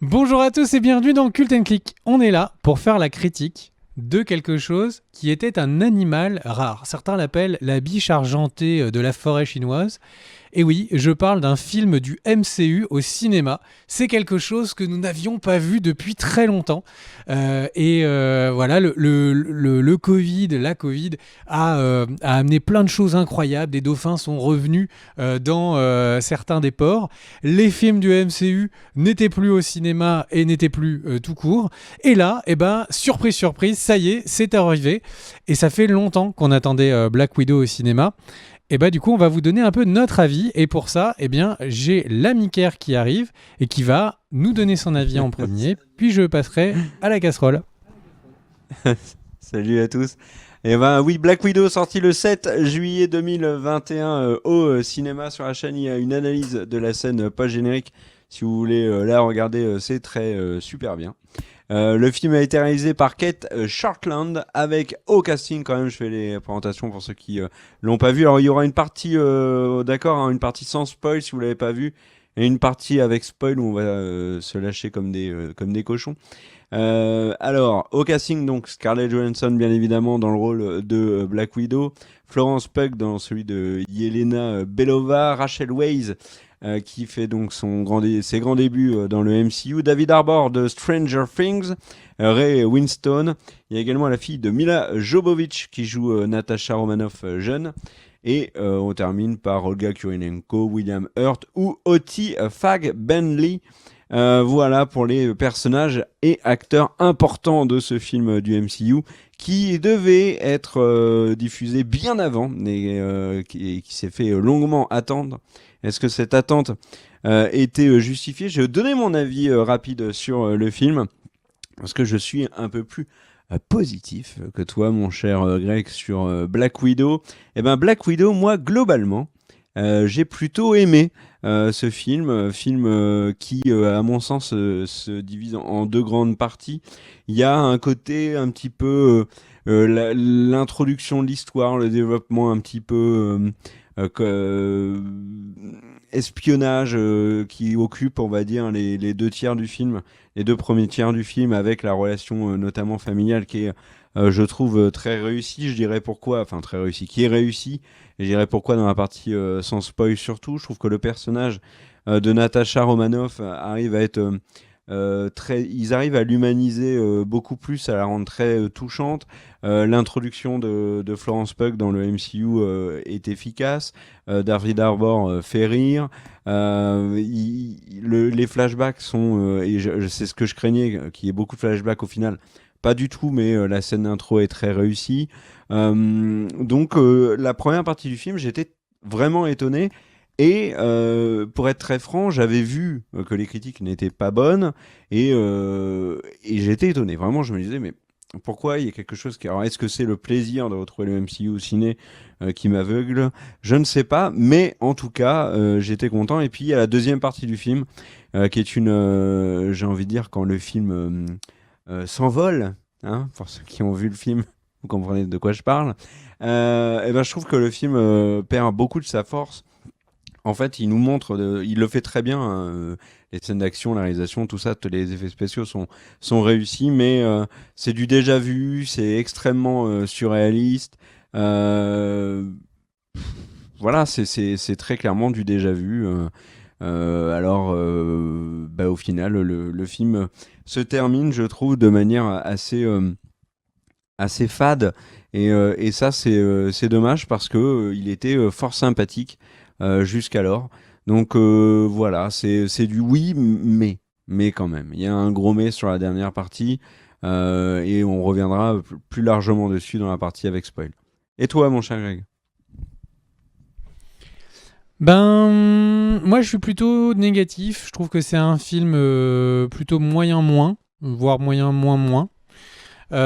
Bonjour à tous et bienvenue dans Cult and Click. On est là pour faire la critique de quelque chose qui était un animal rare. Certains l'appellent la biche argentée de la forêt chinoise. Et oui, je parle d'un film du MCU au cinéma. C'est quelque chose que nous n'avions pas vu depuis très longtemps. Voilà, le Covid, la Covid a amené plein de choses incroyables. Des dauphins sont revenus dans certains des ports. Les films du MCU n'étaient plus au cinéma et n'étaient plus tout court. Et là, surprise, surprise, ça y est, c'est arrivé. Et ça fait longtemps qu'on attendait Black Widow au cinéma. Et du coup, on va vous donner un peu notre avis. Et pour ça, j'ai l'ami Kerr qui arrive et qui va nous donner son avis en premier. Puis je passerai à la casserole. Salut à tous. Oui, Black Widow sorti le 7 juillet 2021 au cinéma sur la chaîne. Il y a une analyse de la scène post-générique. Si vous voulez la regarder, c'est très super bien. Le film a été réalisé par Kate Shortland avec au casting quand même. Je fais les présentations pour ceux qui l'ont pas vu. Alors il y aura une partie, une partie sans spoil si vous l'avez pas vu, et une partie avec spoil où on va se lâcher comme des cochons. Alors au casting donc Scarlett Johansson bien évidemment dans le rôle de Black Widow, Florence Pugh dans celui de Yelena Belova, Rachel Weisz qui fait donc ses grands débuts dans le MCU, David Harbour de Stranger Things, Ray Winstone. Il y a également la fille de Mila Jovovich qui joue Natasha Romanoff jeune. Et on termine par Olga Kurylenko, William Hurt ou Oti Fag Benley. Voilà pour les personnages et acteurs importants de ce film du MCU qui devait être diffusé bien avant et qui s'est fait longuement attendre. Est-ce que cette attente était justifiée ? Je vais donner mon avis rapide sur le film parce que je suis un peu plus positif que toi, mon cher Greg, sur Black Widow. Black Widow, moi, globalement, j'ai plutôt aimé ce film qui, à mon sens, se divise en deux grandes parties. Il y a un côté un petit peu l'introduction de l'histoire, le développement un petit peu espionnage qui occupe, on va dire, les deux tiers du film, les deux premiers tiers du film, avec la relation notamment familiale qui est, je trouve, très réussie. Je dirais pourquoi, enfin très réussie, qui est réussie. Et je dirais pourquoi dans la partie sans spoil surtout. Je trouve que le personnage de Natasha Romanoff arrive à être ils arrivent à l'humaniser beaucoup plus, à la rendre très touchante. L'introduction de Florence Pugh dans le MCU est efficace. David Harbour fait rire. Les flashbacks sont, c'est ce que je craignais, qu'il y ait beaucoup de flashbacks au final. Pas du tout, mais la scène d'intro est très réussie. Donc la première partie du film, j'étais vraiment étonné. Et pour être très franc, j'avais vu que les critiques n'étaient pas bonnes et j'étais étonné. Vraiment, je me disais, mais pourquoi il y a quelque chose qui... Alors, est-ce que c'est le plaisir de retrouver le MCU au ciné qui m'aveugle ? Je ne sais pas, mais en tout cas, j'étais content. Et puis, il y a la deuxième partie du film qui est j'ai envie de dire, quand le film s'envole, hein, pour ceux qui ont vu le film, vous comprenez de quoi je parle. Je trouve que le film perd beaucoup de sa force. En fait, il nous montre, il le fait très bien, hein, les scènes d'action, la réalisation, tout ça, tous les effets spéciaux sont réussis, mais c'est du déjà vu, c'est extrêmement surréaliste. Voilà, c'est très clairement du déjà vu. Au final, le film se termine, je trouve, de manière assez fade, et ça, c'est dommage parce que il était fort sympathique jusqu'alors. Donc voilà, c'est du oui, mais quand même. Il y a un gros mais sur la dernière partie et on reviendra plus largement dessus dans la partie avec spoil. Et toi, mon cher Greg ? Moi je suis plutôt négatif. Je trouve que c'est un film plutôt moyen-moins, voire moyen-moins-moins. Il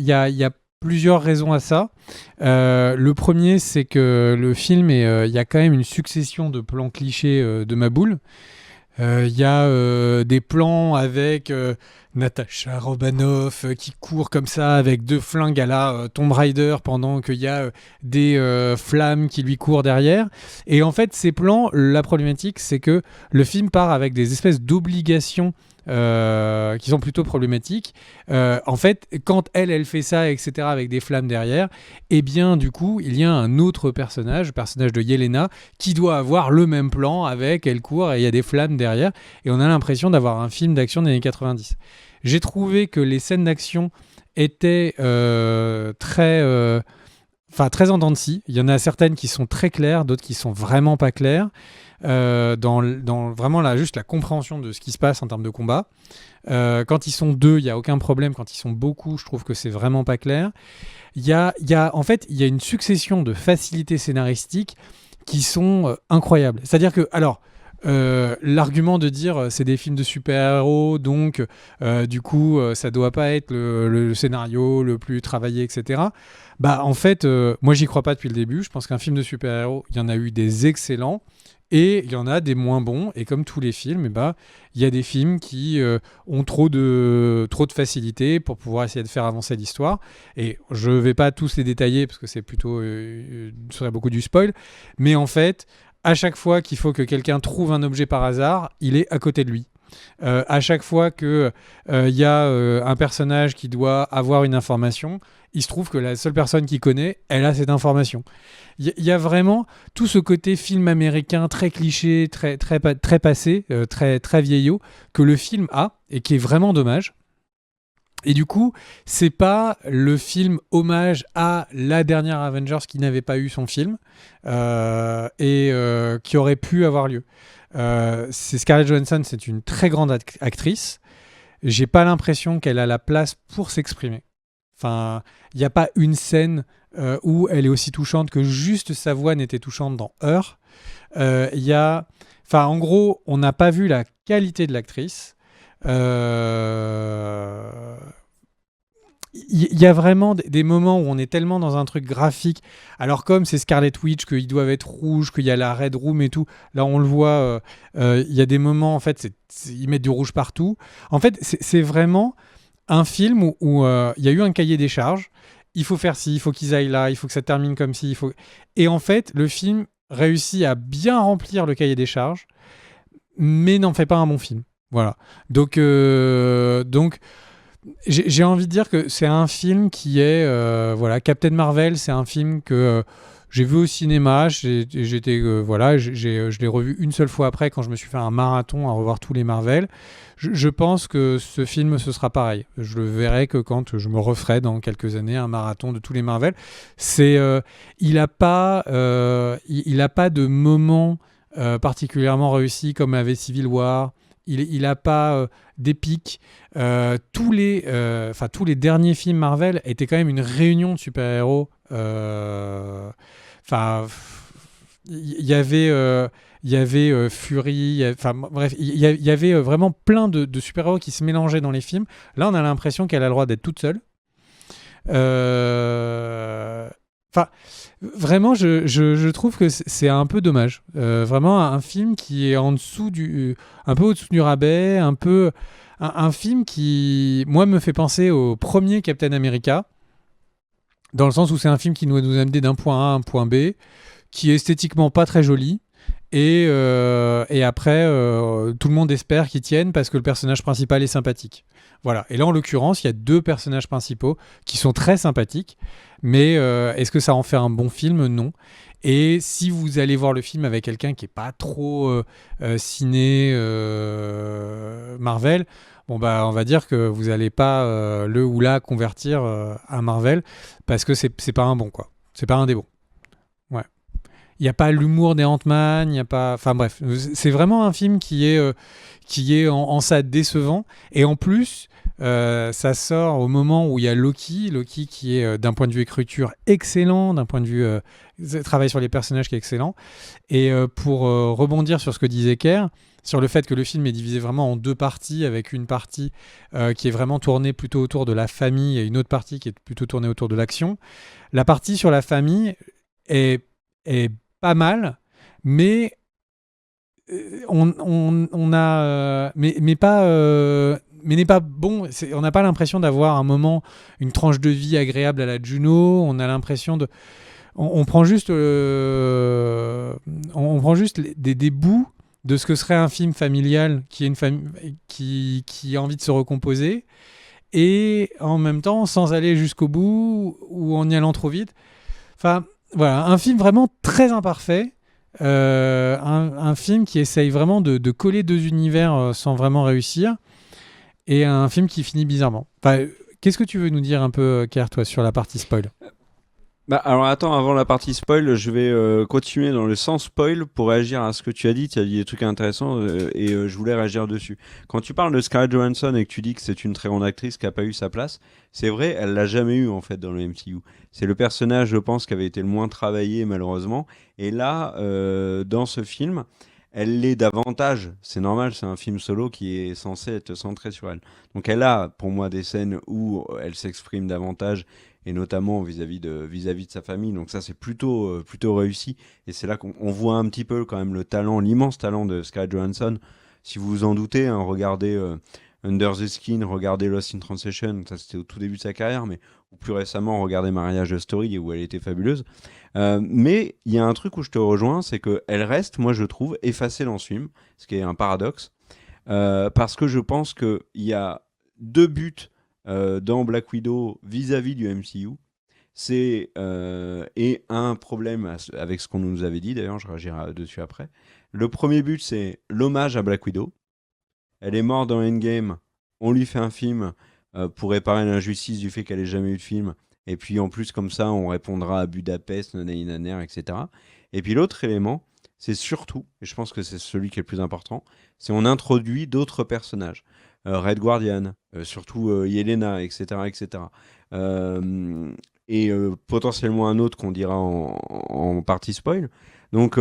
y a plusieurs raisons à ça. Le premier, c'est que le film, il y a quand même une succession de plans clichés de ma boule. Il y a des plans avec Natasha Romanoff qui court comme ça avec 2 flingues à la Tomb Raider pendant qu'il y a des flammes qui lui courent derrière. Et en fait, ces plans, la problématique, c'est que le film part avec des espèces d'obligations qui sont plutôt problématiques. En fait, quand elle fait ça, etc., avec des flammes derrière, eh bien, du coup, il y a un autre personnage, le personnage de Yelena, qui doit avoir le même plan avec elle court et il y a des flammes derrière. Et on a l'impression d'avoir un film d'action des années 90. J'ai trouvé que les scènes d'action étaient très en dents de scie. Il y en a certaines qui sont très claires, d'autres qui sont vraiment pas claires. Dans vraiment juste la compréhension de ce qui se passe en termes de combat. Quand ils sont 2, il n'y a aucun problème. Quand ils sont beaucoup, je trouve que c'est vraiment pas clair. En fait, il y a une succession de facilités scénaristiques qui sont incroyables. C'est-à-dire que, alors, l'argument de dire c'est des films de super-héros, donc du coup ça doit pas être le scénario le plus travaillé, etc. Bah en fait, moi j'y crois pas depuis le début. Je pense qu'un film de super-héros, il y en a eu des excellents et il y en a des moins bons. Et comme tous les films, il y a des films qui ont trop de facilité pour pouvoir essayer de faire avancer l'histoire. Et je vais pas tous les détailler parce que c'est plutôt ce serait beaucoup du spoil. Mais en fait, à chaque fois qu'il faut que quelqu'un trouve un objet par hasard, il est à côté de lui. À chaque fois qu'il y a un personnage qui doit avoir une information, il se trouve que la seule personne qui connaît, elle a cette information. Il y a vraiment tout ce côté film américain très cliché, très passé, très vieillot, que le film a, et qui est vraiment dommage. Et du coup, c'est pas le film hommage à la dernière Avengers qui n'avait pas eu son film et qui aurait pu avoir lieu. C'est Scarlett Johansson, c'est une très grande actrice. J'ai pas l'impression qu'elle a la place pour s'exprimer. Enfin, il n'y a pas une scène où elle est aussi touchante que juste sa voix n'était touchante dans Her. En gros, on n'a pas vu la qualité de l'actrice. Il y a vraiment des moments où on est tellement dans un truc graphique. Alors comme c'est Scarlet Witch, qu'ils doivent être rouges, qu'il y a la Red Room et tout. Là, on le voit, il y a des moments, en fait, ils mettent du rouge partout. En fait, c'est vraiment un film où il y a eu un cahier des charges. Il faut faire ci, il faut qu'ils aillent là, il faut que ça termine comme ci. Et en fait, le film réussit à bien remplir le cahier des charges, mais n'en fait pas un bon film. Voilà. Donc j'ai envie de dire que c'est un film qui est Captain Marvel, c'est un film que j'ai vu au cinéma, je l'ai revu une seule fois après quand je me suis fait un marathon à revoir tous les Marvel. Je pense que ce film ce sera pareil. Je le verrai que quand je me referai dans quelques années un marathon de tous les Marvel. Il a pas de moment particulièrement réussi comme avait Civil War. Il n'a pas d'épique. Tous les derniers films Marvel étaient quand même une réunion de super-héros. Il y avait Fury. Bref, il y avait vraiment plein de super-héros qui se mélangeaient dans les films. Là, on a l'impression qu'elle a le droit d'être toute seule. Vraiment, je trouve que c'est un peu dommage. Vraiment, un film qui est un peu au-dessous du rabais, un film qui, moi, me fait penser au premier Captain America, dans le sens où c'est un film qui nous amener d'un point A à un point B, qui est esthétiquement pas très joli. Et après, tout le monde espère qu'il tienne parce que le personnage principal est sympathique. Voilà. Et là, en l'occurrence, il y a 2 personnages principaux qui sont très sympathiques. Mais est-ce que ça en fait un bon film ? Non. Et si vous allez voir le film avec quelqu'un qui n'est pas trop ciné Marvel, on va dire que vous n'allez pas le ou la convertir à Marvel parce que c'est pas un bon, quoi. C'est pas un des bons. Ouais. Il n'y a pas l'humour des Ant-Man, il n'y a pas... Enfin bref, c'est vraiment un film qui est en ça décevant. Et en plus, ça sort au moment où il y a Loki qui est d'un point de vue écriture excellent, d'un point de vue travail sur les personnages qui est excellent. Et pour rebondir sur ce que disait Kerr, sur le fait que le film est divisé vraiment en 2 parties, avec une partie qui est vraiment tournée plutôt autour de la famille et une autre partie qui est plutôt tournée autour de l'action. La partie sur la famille est pas mal, mais on a mais pas mais n'est pas bon. On n'a pas l'impression d'avoir un moment, une tranche de vie agréable à la Juno. On a l'impression de, on prend juste, on prend juste des bouts de ce que serait un film familial qui est une famille qui a envie de se recomposer et en même temps sans aller jusqu'au bout ou en y allant trop vite. Enfin, voilà, un film vraiment très imparfait. Un film qui essaye vraiment de coller deux univers sans vraiment réussir. Et un film qui finit bizarrement. Enfin, qu'est-ce que tu veux nous dire un peu, Kerr, toi, sur la partie spoil? Bah alors attends, avant la partie spoil, je vais continuer dans le sens spoil pour réagir à ce que tu as dit. Tu as dit des trucs intéressants et je voulais réagir dessus. Quand tu parles de Scarlett Johansson et que tu dis que c'est une très grande actrice qui n'a pas eu sa place, c'est vrai, elle l'a jamais eu en fait dans le MCU. C'est le personnage, je pense, qui avait été le moins travaillé malheureusement. Et là, dans ce film, elle l'est davantage. C'est normal, c'est un film solo qui est censé être centré sur elle. Donc elle a, pour moi, des scènes où elle s'exprime davantage et notamment vis-à-vis de sa famille. Donc ça, c'est plutôt réussi. Et c'est là qu'on voit un petit peu quand même le talent, l'immense talent de Scarlett Johansson. Si vous vous en doutez, hein, regardez Under the Skin, regardez Lost in Translation, ça c'était au tout début de sa carrière, mais ou plus récemment, regardez Marriage Story, où elle était fabuleuse. Mais il y a un truc où je te rejoins, c'est qu'elle reste, moi je trouve, effacée dans ce film, ce qui est un paradoxe, parce que je pense qu'il y a deux buts dans Black Widow vis-à-vis du MCU. Et un problème avec ce qu'on nous avait dit, d'ailleurs je réagirai dessus après. Le premier but, c'est l'hommage à Black Widow. Elle est morte dans Endgame, on lui fait un film pour réparer l'injustice du fait qu'elle ait jamais eu de film. Et puis en plus, comme ça, on répondra à Budapest, nanana, etc. Et puis l'autre élément, c'est surtout, et je pense que c'est celui qui est le plus important, c'est on introduit d'autres personnages. Red Guardian, surtout Yelena, etc. etc. Et potentiellement un autre qu'on dira en partie spoil. Donc,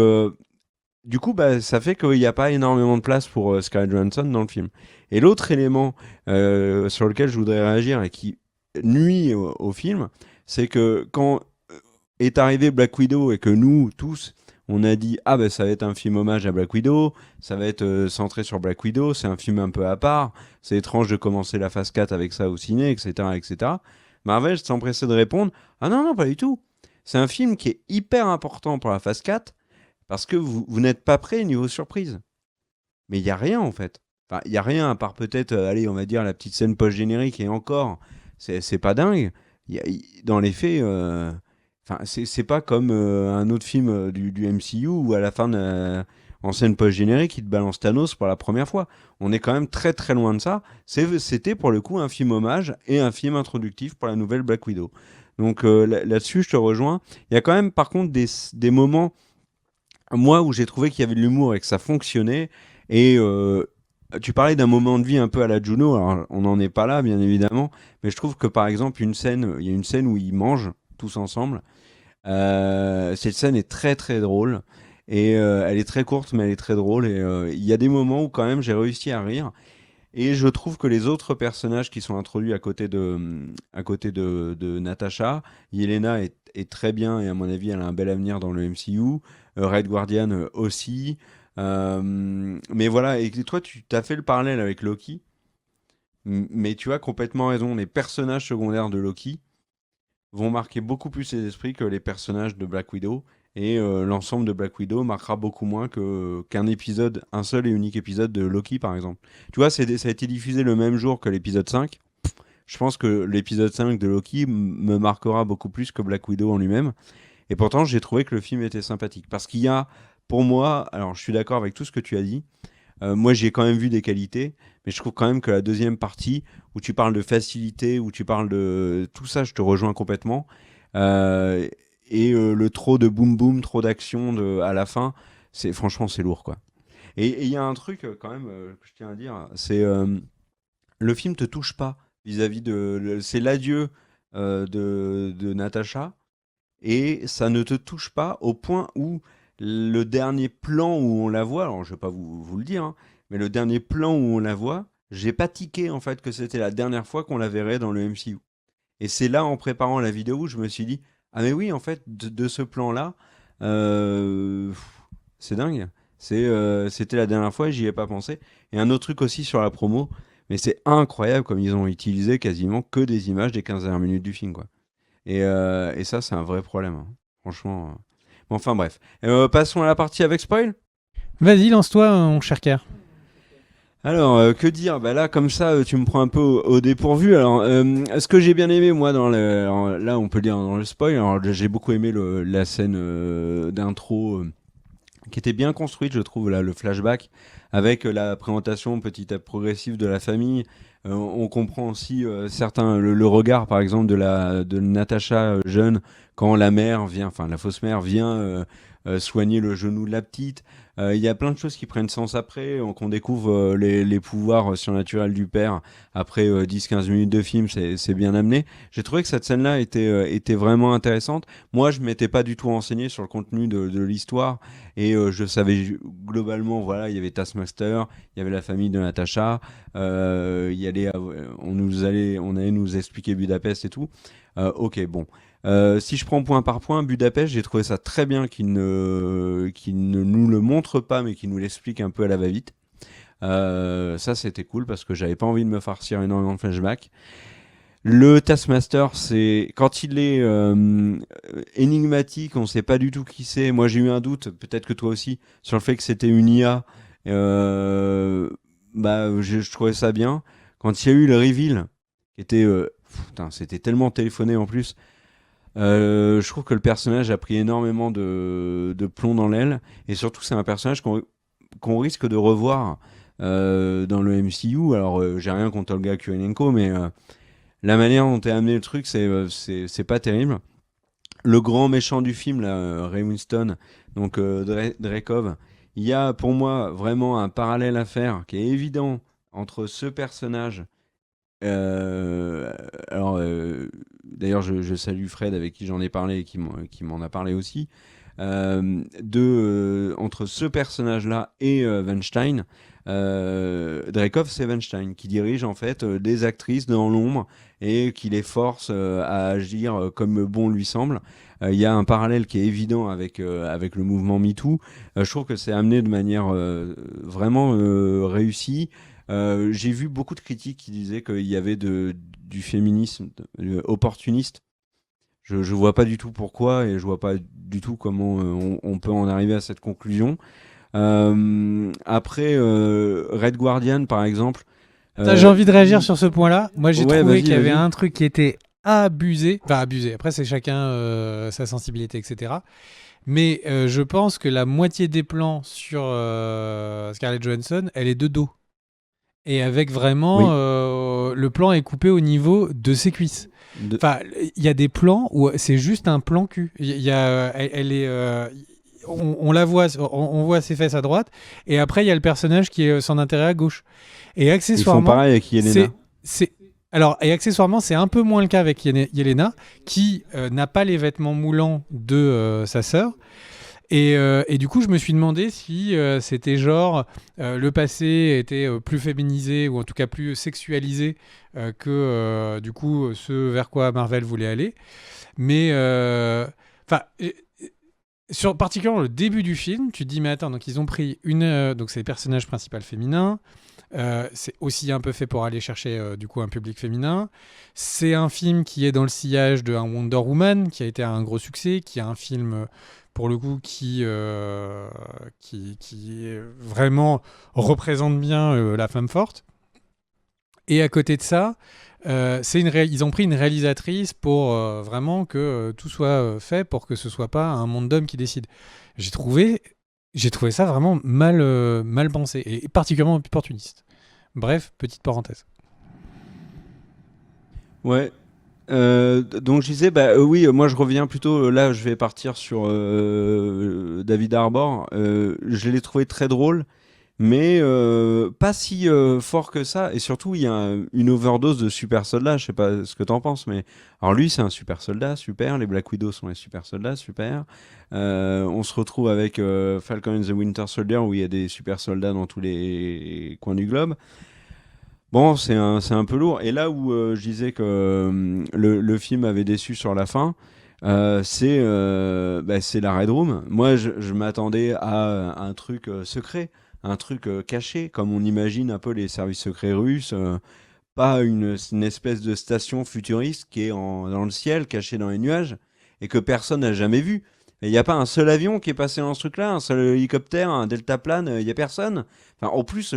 du coup, bah, ça fait qu'il n'y a pas énormément de place pour Scarlett Johansson dans le film. Et l'autre élément sur lequel je voudrais réagir et qui nuit au film, c'est que quand est arrivé Black Widow et que nous, tous, on a dit ah ben ça va être un film hommage à Black Widow, ça va être centré sur Black Widow, c'est un film un peu à part, c'est étrange de commencer la phase 4 avec ça au ciné, etc. etc. Marvel s'empressait de répondre ah non, non, pas du tout. C'est un film qui est hyper important pour la phase 4 parce que vous n'êtes pas prêt niveau surprise. Mais il n'y a rien en fait. Enfin, il n'y a rien à part peut-être, allez, on va dire la petite scène post-générique et encore, c'est pas dingue. Dans les faits, enfin, c'est pas comme un autre film du MCU où à la fin, en scène post-générique, il te balance Thanos pour la première fois. On est quand même très très loin de ça. C'était pour le coup un film hommage et un film introductif pour la nouvelle Black Widow. Donc là-dessus, je te rejoins. Il y a quand même par contre des moments, moi, où j'ai trouvé qu'il y avait de l'humour et que ça fonctionnait. Et tu parlais d'un moment de vie un peu à la Juno. Alors, on n'en est pas là, bien évidemment. Mais je trouve que par exemple, il y a une scène où ils mangent tous ensemble. Cette scène est très très drôle. Et elle est très courte, mais elle est très drôle. Et il y a des moments où quand même j'ai réussi à rire. Et je trouve que les autres personnages qui sont introduits à côté de Natasha, Yelena est très bien et à mon avis elle a un bel avenir dans le MCU. Red Guardian aussi. Mais voilà, et toi tu t'as fait le parallèle avec Loki, mais tu as complètement raison. Les personnages secondaires de Loki vont marquer beaucoup plus les esprits que les personnages de Black Widow. Et l'ensemble de Black Widow marquera beaucoup moins qu'un épisode, un seul et unique épisode de Loki par exemple. Tu vois, ça a été diffusé le même jour que l'épisode 5. Je pense que l'épisode 5 de Loki me marquera beaucoup plus que Black Widow en lui-même. Et pourtant, j'ai trouvé que le film était sympathique. Parce qu'il y a, pour moi, alors je suis d'accord avec tout ce que tu as dit. Moi, j'ai quand même vu des qualités. Mais je trouve quand même que la deuxième partie, où tu parles de facilité, où tu parles de tout ça, je te rejoins complètement. Euh, et le trop de boum boum, trop d'action à la fin, franchement c'est lourd quoi. Et il y a un truc quand même que je tiens à dire, c'est le film te touche pas vis-à-vis c'est l'adieu de Natasha et ça ne te touche pas au point où le dernier plan où on la voit, alors je vais pas vous le dire, hein, mais le dernier plan où on la voit, j'ai pas tiqué en fait que c'était la dernière fois qu'on la verrait dans le MCU. Et c'est là, en préparant la vidéo, où je me suis dit, ah mais oui, en fait, de ce plan-là, euh, c'est dingue. C'était la dernière fois et j'y ai pas pensé. Et un autre truc aussi sur la promo, mais c'est incroyable comme ils ont utilisé quasiment que des images des 15 dernières minutes du film, quoi. Et ça, c'est un vrai problème, hein. Franchement. Bon, enfin bref. Passons à la partie avec spoil. Vas-y, lance-toi, mon cher Kerr. Alors, que dire? Bah là, comme ça, tu me prends un peu au dépourvu. Alors, ce que j'ai bien aimé, moi, là, on peut dire dans le spoil. Alors, j'ai beaucoup aimé la scène d'intro qui était bien construite, je trouve, là, le flashback, avec la présentation petit à progressive de la famille. On comprend aussi le regard, par exemple, de Natacha jeune, quand la mère vient, enfin la fausse mère vient soigner le genou de la petite. Il y a plein de choses qui prennent sens après, qu'on découvre les pouvoirs surnaturels du père après 10-15 minutes de film, c'est bien amené. J'ai trouvé que cette scène-là était vraiment intéressante. Moi, je m'étais pas du tout renseigné sur le contenu de l'histoire, et je savais globalement, voilà, il y avait Taskmaster, il y avait la famille de Natacha, on allait nous expliquer Budapest et tout. Ok, bon. Si je prends point par point, Budapest, j'ai trouvé ça très bien qu'il ne nous le montre pas, mais qu'il nous l'explique un peu à la va-vite. Ça, c'était cool parce que j'avais pas envie de me farcir énormément de flashbacks. Le Taskmaster, c'est quand il est énigmatique, on sait pas du tout qui c'est. Moi, j'ai eu un doute, peut-être que toi aussi, sur le fait que c'était une IA. Je trouvais ça bien. Quand il y a eu le reveal, qui était, putain, c'était tellement téléphoné en plus. Je trouve que le personnage a pris énormément de plomb dans l'aile, et surtout c'est un personnage qu'on risque de revoir dans le MCU. Alors j'ai rien contre Olga Kurylenko, mais la manière dont est amené le truc, c'est pas terrible. Le grand méchant du film, là, Ray Winston, donc Dreykov, il y a pour moi vraiment un parallèle à faire qui est évident entre ce personnage. Euh, alors, d'ailleurs, je salue Fred avec qui j'en ai parlé et qui m'en a parlé aussi. Entre ce personnage-là et Weinstein, Dreykov, c'est Weinstein qui dirige en fait des actrices dans l'ombre et qui les force à agir comme bon lui semble. Il y a un parallèle qui est évident avec le mouvement MeToo. Je trouve que c'est amené de manière vraiment réussie. J'ai vu beaucoup de critiques qui disaient qu'il y avait du féminisme opportuniste. Je vois pas du tout pourquoi, et je vois pas du tout comment on peut en arriver à cette conclusion. Après, Red Guardian, par exemple. J'ai envie de réagir sur ce point-là. Moi, j'ai Ouais, trouvé vas-y, qu'il y avait vas-y. un truc qui était abusé. Enfin, abusé. Après, c'est chacun sa sensibilité, etc. Mais je pense que la moitié des plans sur Scarlett Johansson, elle est de dos. Et avec vraiment, Oui. le plan est coupé au niveau de ses cuisses. De- Enfin, il y a des plans où c'est juste un plan cul. Elle est, on la voit, on voit ses fesses à droite, et après il y a le personnage qui est son intérêt à gauche. Et Ils font accessoirement, pareil avec Yelena. c'est alors, et accessoirement, c'est un peu moins le cas avec Yelena, qui n'a pas les vêtements moulants de sa sœur. Et du coup, je me suis demandé si c'était genre le passé était plus féminisé ou en tout cas plus sexualisé que du coup ce vers quoi Marvel voulait aller. Mais enfin, sur particulièrement le début du film, tu te dis mais attends, donc ils ont pris donc c'est le personnage principal féminin. C'est aussi un peu fait pour aller chercher du coup un public féminin. C'est un film qui est dans le sillage de un Wonder Woman qui a été un gros succès, qui est un film pour le coup qui vraiment représente bien la femme forte. Et à côté de ça, ils ont pris une réalisatrice pour vraiment que tout soit fait pour que ce soit pas un monde d'hommes qui décide. J'ai trouvé j'ai trouvé ça vraiment mal pensé et particulièrement opportuniste. Bref, petite parenthèse. Ouais. Donc je disais, oui, moi je reviens plutôt, là je vais partir sur David Harbour. Je l'ai trouvé très drôle, mais pas si fort que ça. Et surtout, il y a une overdose de super soldats. Je sais pas ce que t'en penses, mais alors lui, c'est un super soldat, super. Les Black Widow sont les super soldats, super. On se retrouve avec Falcon and the Winter Soldier, où il y a des super soldats dans tous les coins du globe. Bon, c'est un peu lourd. Et là où je disais que le film avait déçu sur la fin, c'est la Red Room. Moi, je m'attendais à un truc secret, un truc caché, comme on imagine un peu les services secrets russes, pas une espèce de station futuriste qui est dans le ciel, cachée dans les nuages, et que personne n'a jamais vu. Il n'y a pas un seul avion qui est passé dans ce truc-là, un seul hélicoptère, un deltaplane, il n'y a personne. Enfin, en plus,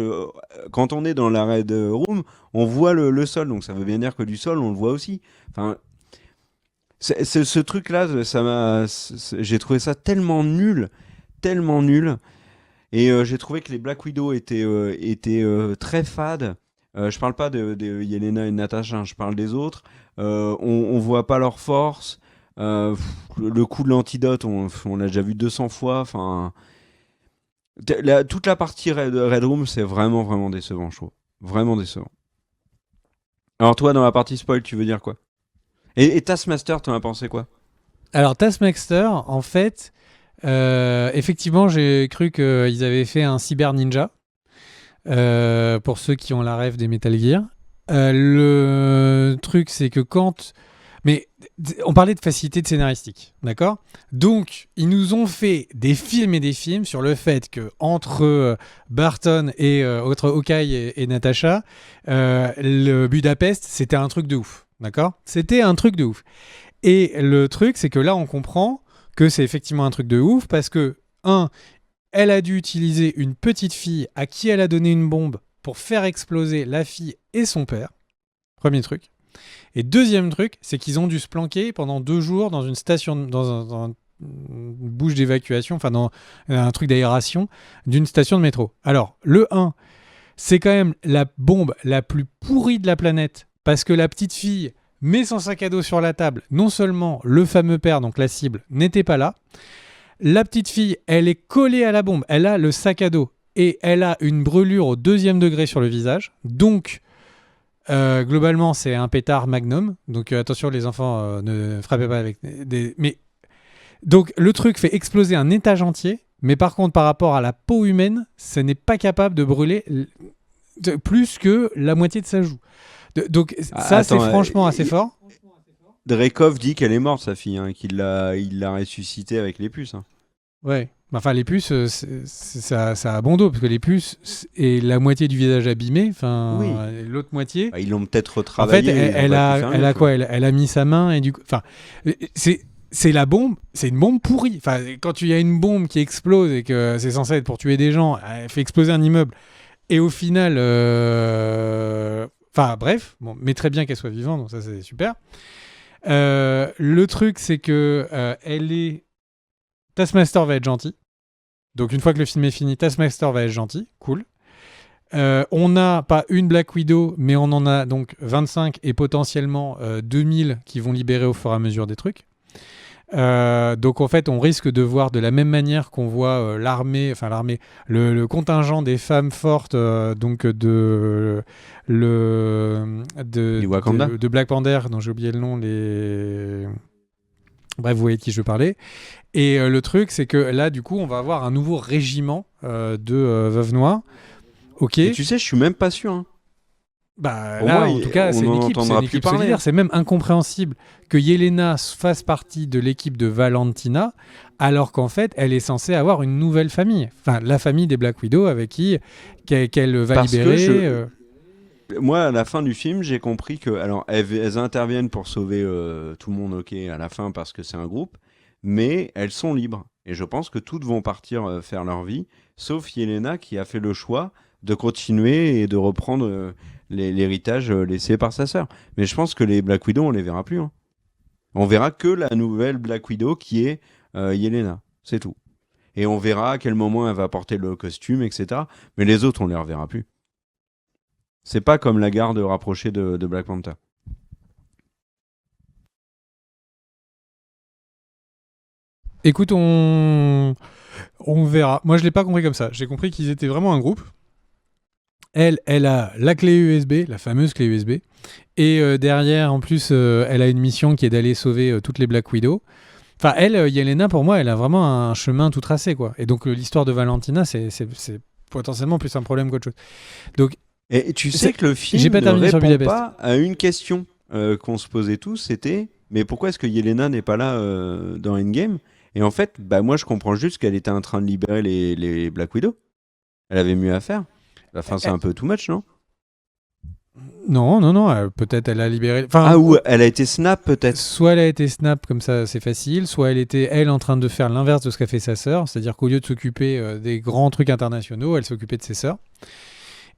quand on est dans la Red Room, on voit le sol, donc ça veut bien dire que du sol, on le voit aussi. Enfin, ce truc-là, j'ai trouvé ça tellement nul. Et j'ai trouvé que les Black Widow étaient très fades. Je parle pas de Yelena et Natasha, hein, je parle des autres. On voit pas leur force. Le coup de l'antidote, on l'a déjà vu 200 fois. Enfin, toute la partie Red Room, c'est vraiment décevant, je trouve. Vraiment décevant. Alors toi, dans la partie spoil, tu veux dire quoi? Et Taskmaster, t'en as pensé quoi? Alors, Taskmaster, en fait, effectivement, j'ai cru qu'ils avaient fait un Cyber Ninja, pour ceux qui ont la rêve des Metal Gear. Le truc, c'est que Mais on parlait de facilité de scénaristique, d'accord? Donc, ils nous ont fait des films et des films sur le fait que entre Barton et entre Hawkeye et Natasha, le Budapest, c'était un truc de ouf, d'accord? C'était un truc de ouf. Et le truc, c'est que là, on comprend que c'est effectivement un truc de ouf parce que, elle a dû utiliser une petite fille à qui elle a donné une bombe pour faire exploser la fille et son père. Premier truc. Et deuxième truc, c'est qu'ils ont dû se planquer pendant 2 jours dans une station, dans une bouche d'évacuation, enfin dans un truc d'aération d'une station de métro. Alors, le 1, c'est quand même la bombe la plus pourrie de la planète parce que la petite fille met son sac à dos sur la table. Non seulement le fameux père, donc la cible, n'était pas là, la petite fille, elle est collée à la bombe, elle a le sac à dos et elle a une brûlure au 2e degré sur le visage. Donc, globalement, c'est un pétard magnum. Donc, attention, les enfants, ne frappez pas avec des. Mais donc, le truc fait exploser un étage entier. Mais par contre, par rapport à la peau humaine, ce n'est pas capable de brûler plus que la moitié de sa joue. Donc, ça, Attends, c'est franchement assez fort. Drekov dit qu'elle est morte, sa fille, hein, qu'il l'a ressuscitée avec les puces. Hein. Ouais. Enfin, les puces, ça a bon dos, parce que les puces et la moitié du visage abîmé, enfin, Oui. l'autre moitié. Bah, ils l'ont peut-être En fait, retravaillé. elle a quoi? Elle a mis sa main et du coup, enfin, c'est la bombe, c'est une bombe pourrie. Enfin, quand il y a une bombe qui explose et que c'est censé être pour tuer des gens, elle fait exploser un immeuble et au final, enfin, bref, bon, mais très bien qu'elle soit vivante, donc ça c'est super. Le truc, c'est que Taskmaster va être gentil. Donc une fois que le film est fini, Taskmaster va être gentil, cool. On n'a pas une Black Widow, mais on en a donc 25 et potentiellement 2000 qui vont libérer au fur et à mesure des trucs. Donc en fait, on risque de voir de la même manière qu'on voit le contingent des femmes fortes, donc de Black Panther, dont j'ai oublié le nom, bref, vous voyez de qui je parlais. Et le truc, c'est que là, du coup, on va avoir un nouveau régiment de veuves noires. Ok. Et tu sais, je suis même pas sûr. Hein. Bah Pour là, moi, en tout cas, c'est une équipe solidaire. C'est même incompréhensible que Yelena fasse partie de l'équipe de Valentina, alors qu'en fait, elle est censée avoir une nouvelle famille. Enfin, la famille des Black Widow avec qu'elle va libérer. Moi, à la fin du film, j'ai compris que, alors, elles interviennent pour sauver tout le monde, ok, à la fin parce que c'est un groupe, mais elles sont libres. Et je pense que toutes vont partir faire leur vie, sauf Yelena qui a fait le choix de continuer et de reprendre l'héritage laissé par sa sœur. Mais je pense que les Black Widow, on les verra plus. Hein. On verra que la nouvelle Black Widow qui est Yelena. C'est tout. Et on verra à quel moment elle va porter le costume, etc. Mais les autres, on les reverra plus. C'est pas comme la garde rapprochée de Black Panther. Écoute, on verra. Moi, je l'ai pas compris comme ça. J'ai compris qu'ils étaient vraiment un groupe. Elle a la clé USB, la fameuse clé USB. Et derrière, en plus, elle a une mission qui est d'aller sauver toutes les Black Widow. Enfin, Yelena, pour moi, elle a vraiment un chemin tout tracé, quoi. Et donc, l'histoire de Valentina, c'est potentiellement plus un problème qu'autre chose. Donc, et tu sais que le film ne répond pas à une question qu'on se posait tous, c'était mais pourquoi est-ce que Yelena n'est pas là dans Endgame? Et en fait, bah moi je comprends juste qu'elle était en train de libérer les Black Widow. Elle avait mieux à faire. Enfin, c'est un peu too much, non? Non, peut-être elle a libéré... Enfin, Ah, ou elle a été snap, peut-être. soit elle a été snap, comme ça c'est facile, soit elle était, elle, en train de faire l'inverse de ce qu'a fait sa sœur, c'est-à-dire qu'au lieu de s'occuper des grands trucs internationaux, elle s'occupait de ses sœurs.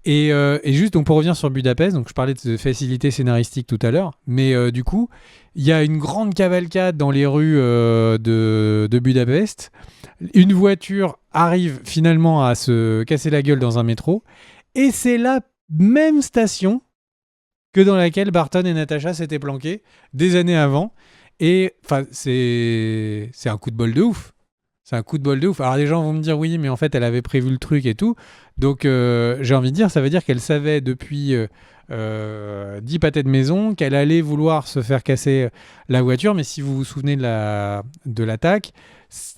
Et juste, donc pour revenir sur Budapest, donc je parlais de facilité scénaristique tout à l'heure, mais du coup, il y a une grande cavalcade dans les rues de Budapest. Une voiture arrive finalement à se casser la gueule dans un métro, et c'est la même station que dans laquelle Barton et Natasha s'étaient planqués des années avant. Et enfin, c'est un coup de bol de ouf. C'est un coup de bol de ouf. Alors les gens vont me dire oui, mais en fait elle avait prévu le truc et tout. Donc j'ai envie de dire, ça veut dire qu'elle savait depuis 10 pâtés de maison qu'elle allait vouloir se faire casser la voiture. Mais si vous vous souvenez de l'attaque,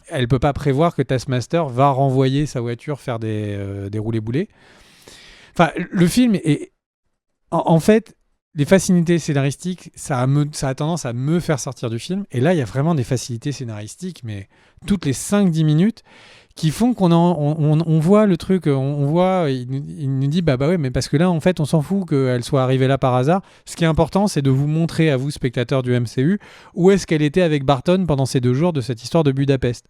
elle peut pas prévoir que Taskmaster va renvoyer sa voiture faire des roulés-boulés. Enfin, le film est... En fait, les facilités scénaristiques, ça a tendance à me faire sortir du film. Et là, il y a vraiment des facilités scénaristiques, mais toutes les 5-10 minutes, qui font on voit le truc, on voit, il nous dit, bah ouais, mais parce que là, en fait, on s'en fout qu'elle soit arrivée là par hasard. Ce qui est important, c'est de vous montrer à vous, spectateurs du MCU, où est-ce qu'elle était avec Barton pendant ces 2 jours de cette histoire de Budapest.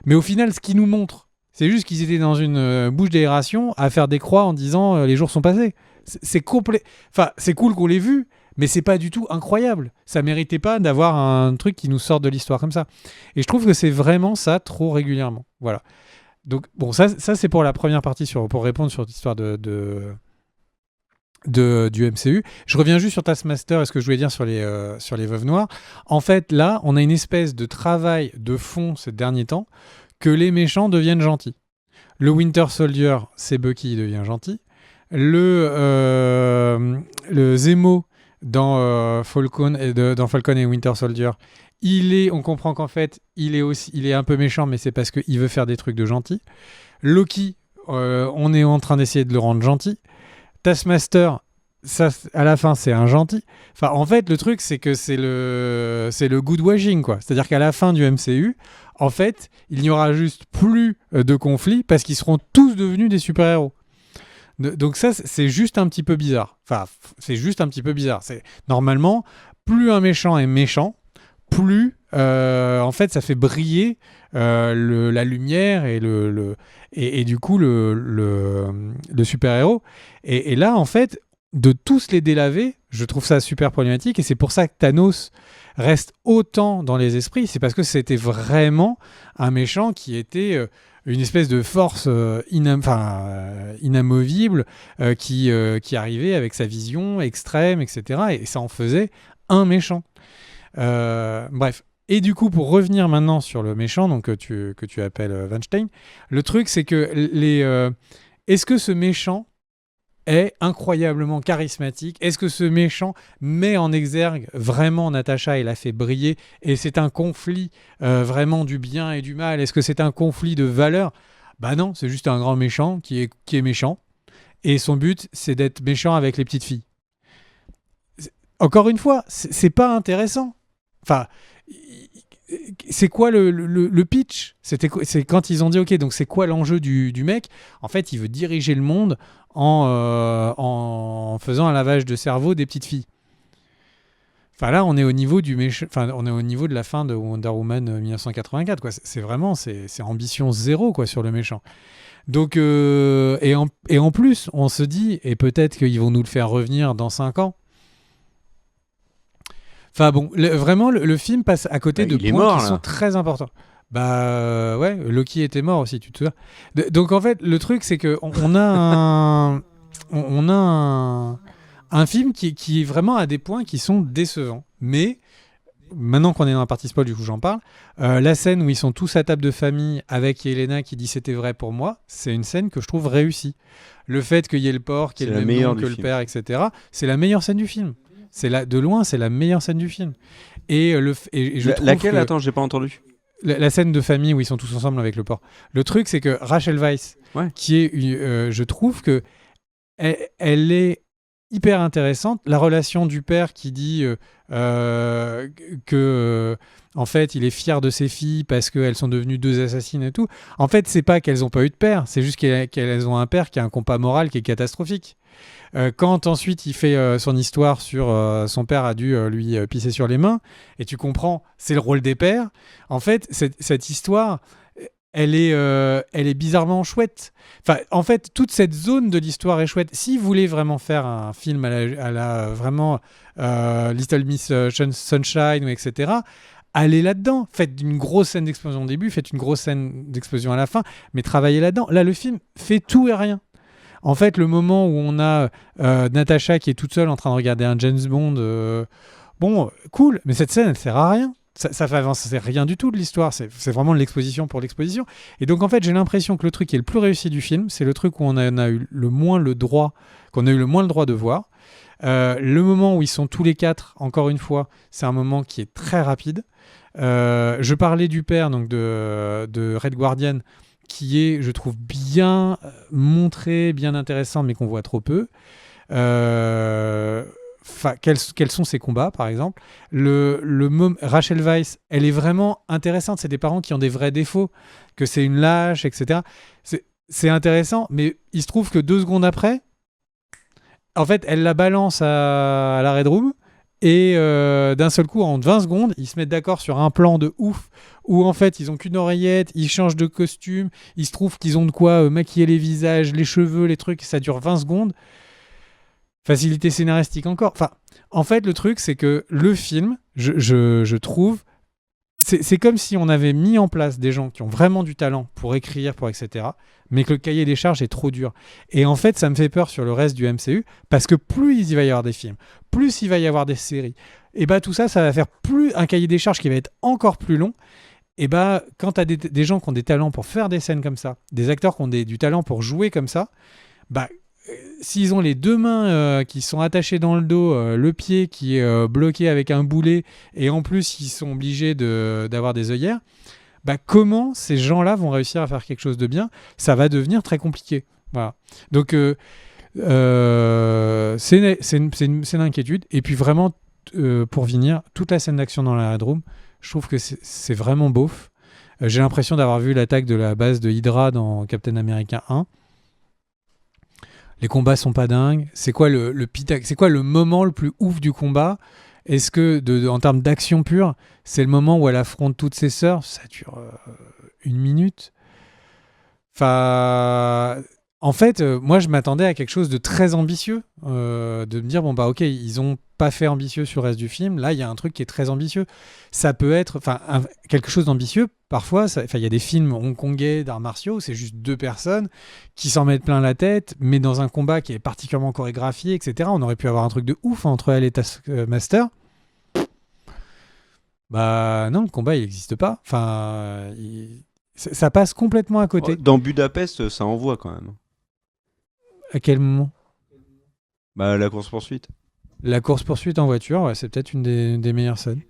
Mais au final, ce qu'il nous montre, c'est juste qu'ils étaient dans une bouche d'aération à faire des croix en disant les jours sont passés. C'est complet. Enfin, c'est cool qu'on l'ait vu, mais c'est pas du tout incroyable. Ça méritait pas d'avoir un truc qui nous sort de l'histoire comme ça. Et je trouve que c'est vraiment ça trop régulièrement. Voilà. Donc bon, ça c'est pour la première partie pour répondre sur l'histoire du MCU. Je reviens juste sur Taskmaster et ce que je voulais dire sur les Veuves Noires. En fait, là, on a une espèce de travail de fond ces derniers temps que les méchants deviennent gentils. Le Winter Soldier, c'est Bucky, il devient gentil. Le Zemo dans Falcon et Winter Soldier, on comprend qu'en fait il est un peu méchant, mais c'est parce qu'il veut faire des trucs de gentil. Loki, on est en train d'essayer de le rendre gentil. Taskmaster, ça, à la fin, c'est un gentil. Enfin, en fait, le truc, c'est que c'est le good washing, quoi. C'est-à-dire qu'à la fin du MCU, en fait, il n'y aura juste plus de conflits parce qu'ils seront tous devenus des super-héros. Donc ça, c'est juste un petit peu bizarre. Enfin, c'est juste un petit peu bizarre. Normalement, plus un méchant est méchant, plus, en fait, ça fait briller la lumière et du coup le super-héros. Et là, en fait, de tous les délaver, je trouve ça super problématique. Et c'est pour ça que Thanos reste autant dans les esprits. C'est parce que c'était vraiment un méchant qui était... une espèce de force inamovible qui arrivait avec sa vision extrême, etc. Et ça en faisait un méchant. Bref. Et du coup, pour revenir maintenant sur le méchant donc, que tu appelles Weinstein, le truc, c'est que est-ce que ce méchant est incroyablement charismatique? Est-ce que ce méchant met en exergue vraiment Natasha et la fait briller? Et c'est un conflit vraiment du bien et du mal? Est-ce que c'est un conflit de valeurs? Bah non, c'est juste un grand méchant qui est méchant. Et son but, c'est d'être méchant avec les petites filles. Encore une fois, c'est pas intéressant. Enfin, c'est quoi le pitch? C'est quand ils ont dit, ok, donc c'est quoi l'enjeu du mec? En fait, il veut diriger le monde en faisant un lavage de cerveau des petites filles. Enfin là, on est au niveau on est au niveau de la fin de Wonder Woman 1984, quoi. C'est vraiment, c'est ambition zéro, quoi, sur le méchant. Donc et en plus, on se dit, et peut-être qu'ils vont nous le faire revenir dans 5 ans. Enfin bon, vraiment, le film passe à côté de points qui sont très importants. Bah ouais, Loki était mort aussi, tu te souviens. Donc en fait, le truc, c'est que on a un film qui est vraiment à des points qui sont décevants. Mais maintenant qu'on est dans la partie spoil, du coup j'en parle. La scène où ils sont tous à table de famille avec Yelena qui dit c'était vrai pour moi, c'est une scène que je trouve réussie. Le fait qu'il y ait le porc, qu'il y ait le même nom que le père, etc., c'est la meilleure scène du film. De loin, c'est la meilleure scène du film. Et je trouve laquelle? Attends, j'ai pas entendu. La scène de famille où ils sont tous ensemble avec le porc. Le truc, c'est que Rachel Weisz, qui est, je trouve que elle est hyper intéressante. La relation du père qui dit que en fait il est fier de ses filles parce qu'elles sont devenues 2 assassines et tout. En fait, c'est pas qu'elles ont pas eu de père, c'est juste qu'elles ont un père qui a un compas moral qui est catastrophique. Quand ensuite il fait son histoire sur son père a dû lui pisser sur les mains, et tu comprends, c'est le rôle des pères. En fait, cette histoire, elle est bizarrement chouette. Enfin, en fait, toute cette zone de l'histoire est chouette. Si vous voulez vraiment faire un film à la vraiment Little Miss Sunshine, ou etc., allez là-dedans. Faites une grosse scène d'explosion au début, faites une grosse scène d'explosion à la fin, mais travaillez là-dedans. Là, le film fait tout et rien. En fait, le moment où on a Natasha qui est toute seule en train de regarder un James Bond, bon, cool, mais cette scène, elle sert à rien. Ça fait avancer rien du tout de l'histoire. C'est vraiment de l'exposition pour l'exposition. Et donc, en fait, j'ai l'impression que le truc qui est le plus réussi du film, c'est le truc où on en a eu le moins le droit, qu'on a eu le moins le droit de voir. Le moment où ils sont tous les 4, encore une fois, c'est un moment qui est très rapide. Je parlais du père, donc de Red Guardian, qui est, je trouve, bien montré, bien intéressant, mais qu'on voit trop peu. Quels sont ses combats, par exemple. Rachel Weisz, elle est vraiment intéressante. C'est des parents qui ont des vrais défauts, que c'est une lâche, etc. C'est intéressant, mais il se trouve que 2 secondes après, en fait, elle la balance à la Red Room, et d'un seul coup, en 20 secondes, ils se mettent d'accord sur un plan de ouf, où en fait, ils ont qu'une oreillette, ils changent de costume, il se trouve qu'ils ont de quoi maquiller les visages, les cheveux, les trucs, ça dure 20 secondes. Facilité scénaristique encore. Enfin, en fait, le truc, c'est que le film, je trouve, c'est comme si on avait mis en place des gens qui ont vraiment du talent pour écrire, pour etc., mais que le cahier des charges est trop dur. Et en fait, ça me fait peur sur le reste du MCU, parce que plus il va y avoir des films, plus il va y avoir des séries, et bah tout ça, ça va faire plus un cahier des charges qui va être encore plus long. Et bah, quand tu as des gens qui ont des talents pour faire des scènes comme ça, des acteurs qui ont du talent pour jouer comme ça, bah s'ils ont les 2 mains qui sont attachées dans le dos, le pied qui est bloqué avec un boulet, et en plus ils sont obligés d'avoir des œillères, bah comment ces gens-là vont réussir à faire quelque chose de bien? Ça va devenir très compliqué. Voilà. Donc c'est une inquiétude. Et puis vraiment, pour finir, toute la scène d'action dans la Red Room, je trouve que c'est vraiment beauf. J'ai l'impression d'avoir vu l'attaque de la base de Hydra dans Captain America 1. Les combats sont pas dingues. C'est quoi c'est quoi le moment le plus ouf du combat? Est-ce que, en termes d'action pure, c'est le moment où elle affronte toutes ses sœurs? Ça dure 1 minute. Enfin, en fait, moi, je m'attendais à quelque chose de très ambitieux. De me dire, bon, bah, ok, ils ont pas fait ambitieux sur le reste du film. Là, il y a un truc qui est très ambitieux. Ça peut être, quelque chose d'ambitieux. Parfois, il y a des films hongkongais d'arts martiaux où c'est juste 2 personnes qui s'en mettent plein la tête, mais dans un combat qui est particulièrement chorégraphié, etc. On aurait pu avoir un truc de ouf entre elle et Taskmaster. Bah non, le combat, il n'existe pas. Enfin, ça passe complètement à côté. Dans Budapest, ça envoie quand même. À quel moment? Bah, la course-poursuite. La course-poursuite en voiture, ouais, c'est peut-être une des meilleures scènes.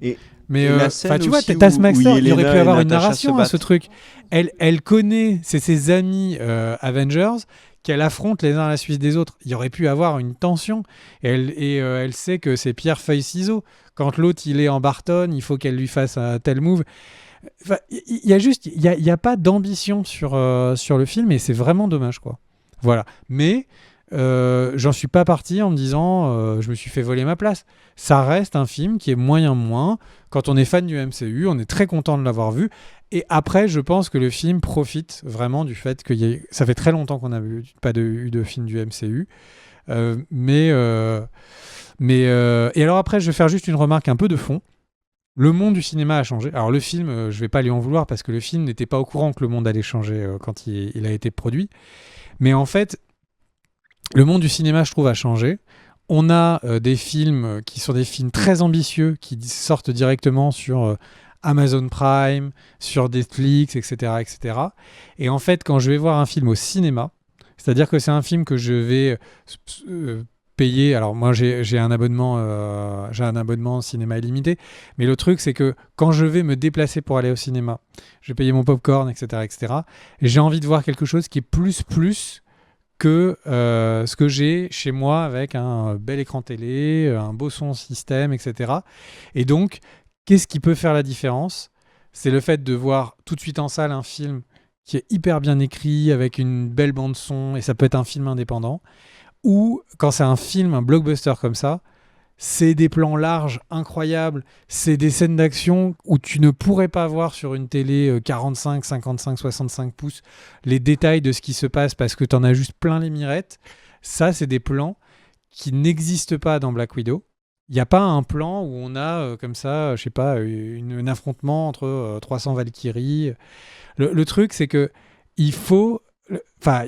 Mais la scène tu vois, aussi Taskmaster, il aurait pu avoir une Natasha narration à ce truc. Elle connaît, c'est ses amis Avengers qu'elle affronte les uns à la suite des autres. Il aurait pu avoir une tension. Elle sait que c'est pierre, feuille, ciseaux. Quand l'autre il est en Barton, il faut qu'elle lui fasse un tel move. Enfin, il y a pas d'ambition sur le film, et c'est vraiment dommage, quoi. Voilà. Mais j'en suis pas parti en me disant je me suis fait voler ma place. Ça reste un film qui est moins. Quand on est fan du MCU, on est très content de l'avoir vu. Et après, je pense que le film profite vraiment du fait que ça fait très longtemps qu'on n'a pas eu de film du MCU. Et alors après, je vais faire juste une remarque un peu de fond. Le monde du cinéma a changé. Alors le film, je vais pas lui en vouloir parce que le film n'était pas au courant que le monde allait changer quand il a été produit. Mais en fait, le monde du cinéma, je trouve, a changé. On a des films qui sont des films très ambitieux, qui sortent directement sur Amazon Prime, sur Netflix, etc., etc. Et en fait, quand je vais voir un film au cinéma, c'est-à-dire que c'est un film que je vais payer. Alors moi, j'ai un abonnement cinéma illimité. Mais le truc, c'est que quand je vais me déplacer pour aller au cinéma, je vais payer mon popcorn, etc., etc. Et j'ai envie de voir quelque chose qui est plus que ce que j'ai chez moi avec un bel écran télé, un beau son système, etc. Et donc, qu'est-ce qui peut faire la différence? C'est le fait de voir tout de suite en salle un film qui est hyper bien écrit, avec une belle bande son, et ça peut être un film indépendant, ou quand c'est un film, un blockbuster comme ça, c'est des plans larges, incroyables, c'est des scènes d'action où tu ne pourrais pas voir sur une télé 45, 55, 65 pouces les détails de ce qui se passe parce que tu en as juste plein les mirettes. Ça, c'est des plans qui n'existent pas dans Black Widow. Il n'y a pas un plan où on a comme ça, je sais pas, un affrontement entre 300 Valkyries. Le truc, c'est que il faut. Enfin,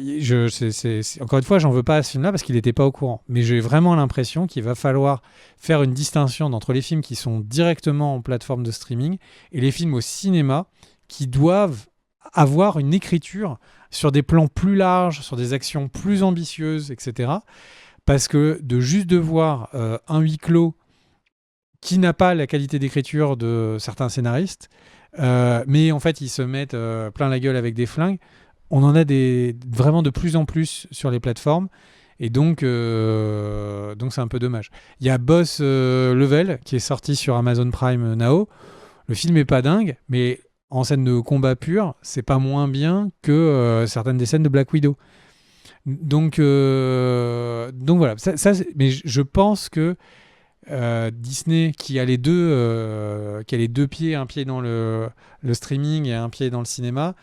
encore une fois, j'en veux pas à ce film-là parce qu'il n'était pas au courant. Mais j'ai vraiment l'impression qu'il va falloir faire une distinction entre les films qui sont directement en plateforme de streaming et les films au cinéma qui doivent avoir une écriture sur des plans plus larges, sur des actions plus ambitieuses, etc. Parce que juste de voir un huis clos qui n'a pas la qualité d'écriture de certains scénaristes, mais en fait ils se mettent plein la gueule avec des flingues, on en a vraiment de plus en plus sur les plateformes, et donc c'est un peu dommage. Il y a Boss Level qui est sorti sur Amazon Prime Now. Le film est pas dingue, mais en scène de combat pur, c'est pas moins bien que certaines des scènes de Black Widow. Donc voilà. Mais je pense que Disney, qui a les deux pieds, un pied dans le streaming et un pied dans le cinéma,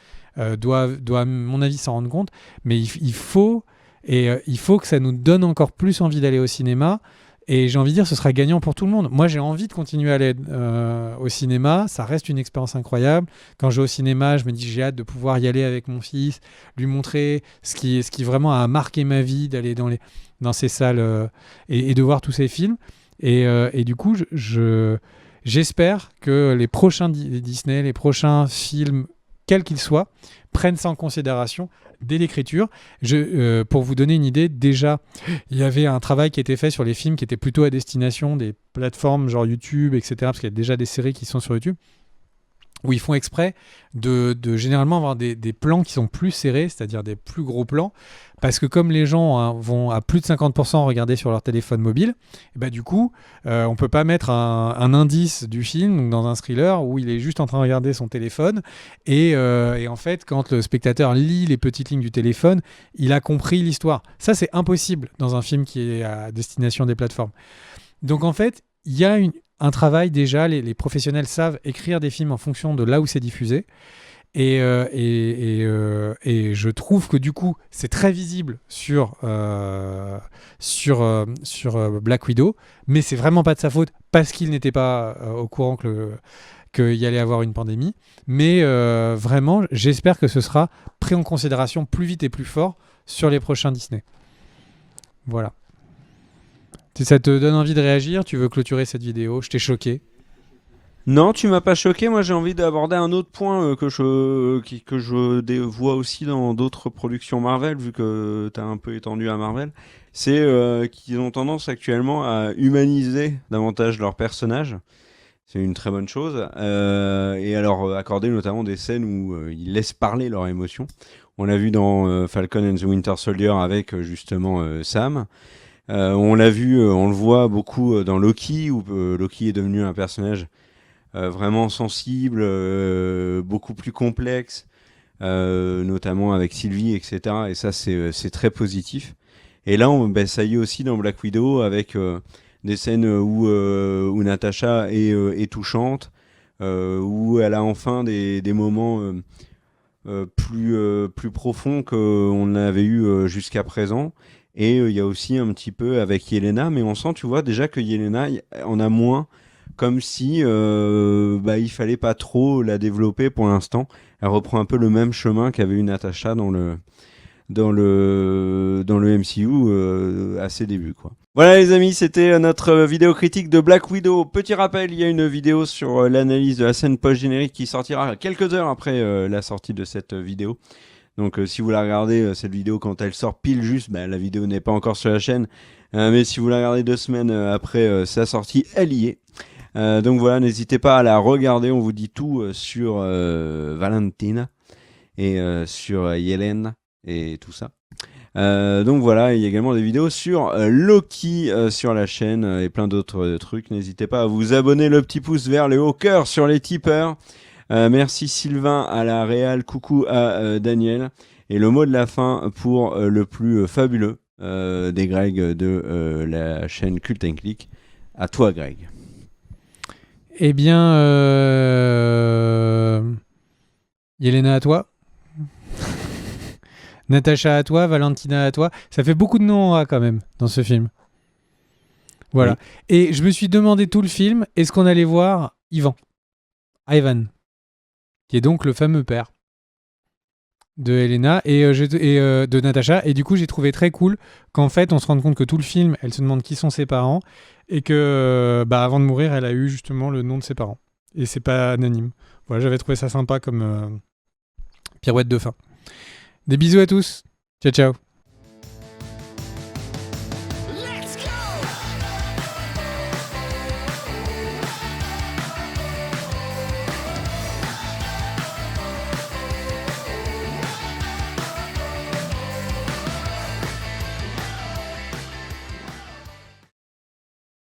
doit à mon avis s'en rendre compte. Mais il faut que ça nous donne encore plus envie d'aller au cinéma. Et j'ai envie de dire, ce sera gagnant pour tout le monde. Moi, j'ai envie de continuer à aller au cinéma. Ça reste une expérience incroyable. Quand je vais au cinéma, je me dis, j'ai hâte de pouvoir y aller avec mon fils, lui montrer ce qui vraiment a marqué ma vie, d'aller dans ces salles et de voir tous ces films. Et du coup, j'espère que les prochains Disney, les prochains films, quels qu'ils soient, prennent ça en considération dès l'écriture. Pour vous donner une idée, déjà, il y avait un travail qui était fait sur les films qui étaient plutôt à destination des plateformes genre YouTube, etc., parce qu'il y a déjà des séries qui sont sur YouTube, où ils font exprès de généralement avoir des plans qui sont plus serrés, c'est-à-dire des plus gros plans, parce que comme les gens vont à plus de 50% regarder sur leur téléphone mobile, et bah, du coup, on ne peut pas mettre un indice du film donc dans un thriller où il est juste en train de regarder son téléphone, et en fait, quand le spectateur lit les petites lignes du téléphone, il a compris l'histoire. Ça, c'est impossible dans un film qui est à destination des plateformes. Donc en fait, il y a un travail déjà, les professionnels savent écrire des films en fonction de là où c'est diffusé. Et je trouve que du coup, c'est très visible sur Black Widow, mais c'est vraiment pas de sa faute parce qu'il n'était pas au courant qu'il y allait avoir une pandémie. Mais vraiment, j'espère que ce sera pris en considération plus vite et plus fort sur les prochains Disney. Voilà. Si ça te donne envie de réagir, tu veux clôturer cette vidéo, je t'ai choqué. Non, tu m'as pas choqué. Moi, j'ai envie d'aborder un autre point que je vois aussi dans d'autres productions Marvel, vu que tu as un peu étendu à Marvel. C'est qu'ils ont tendance actuellement à humaniser davantage leurs personnages. C'est une très bonne chose. Et alors, accorder notamment des scènes où ils laissent parler leurs émotions. On l'a vu dans Falcon and the Winter Soldier avec justement Sam. On l'a vu, on le voit beaucoup dans Loki, où Loki est devenu un personnage vraiment sensible, beaucoup plus complexe, notamment avec Sylvie, etc. Et ça, c'est très positif. Et là, ça y est aussi dans Black Widow, avec des scènes où Natasha est touchante, où elle a enfin des moments plus profonds qu'on avait eu jusqu'à présent. Et il y a aussi un petit peu avec Yelena, mais on sent, tu vois, déjà que Yelena en a moins, comme si il fallait pas trop la développer pour l'instant. Elle reprend un peu le même chemin qu'avait eu Natasha dans le MCU à ses débuts, quoi. Voilà les amis, c'était notre vidéo critique de Black Widow. Petit rappel, il y a une vidéo sur l'analyse de la scène post-générique qui sortira quelques heures après la sortie de cette vidéo. Donc si vous la regardez, cette vidéo, quand elle sort pile juste, la vidéo n'est pas encore sur la chaîne. Mais si vous la regardez 2 semaines après sa sortie, elle y est. Donc voilà, n'hésitez pas à la regarder. On vous dit tout sur Valentina et sur Yelena et tout ça. Donc voilà, il y a également des vidéos sur Loki sur la chaîne et plein d'autres trucs. N'hésitez pas à vous abonner, le petit pouce vers le haut, cœur sur les tipeurs. Merci Sylvain à la réal, coucou à Daniel. Et le mot de la fin pour le plus fabuleux des Greg de la chaîne Cult & Click. À toi Greg. Eh bien, Yelena à toi. Natacha à toi, Valentina à toi. Ça fait beaucoup de noms en A quand même dans ce film. Voilà. Oui. Et je me suis demandé tout le film, est-ce qu'on allait voir Ivan, qui est donc le fameux père de Helena et de Natacha. Et du coup, j'ai trouvé très cool qu'en fait, on se rende compte que tout le film, elle se demande qui sont ses parents et que, avant de mourir, elle a eu justement le nom de ses parents. Et c'est pas anonyme. Voilà, j'avais trouvé ça sympa comme pirouette de fin. Des bisous à tous. Ciao, ciao.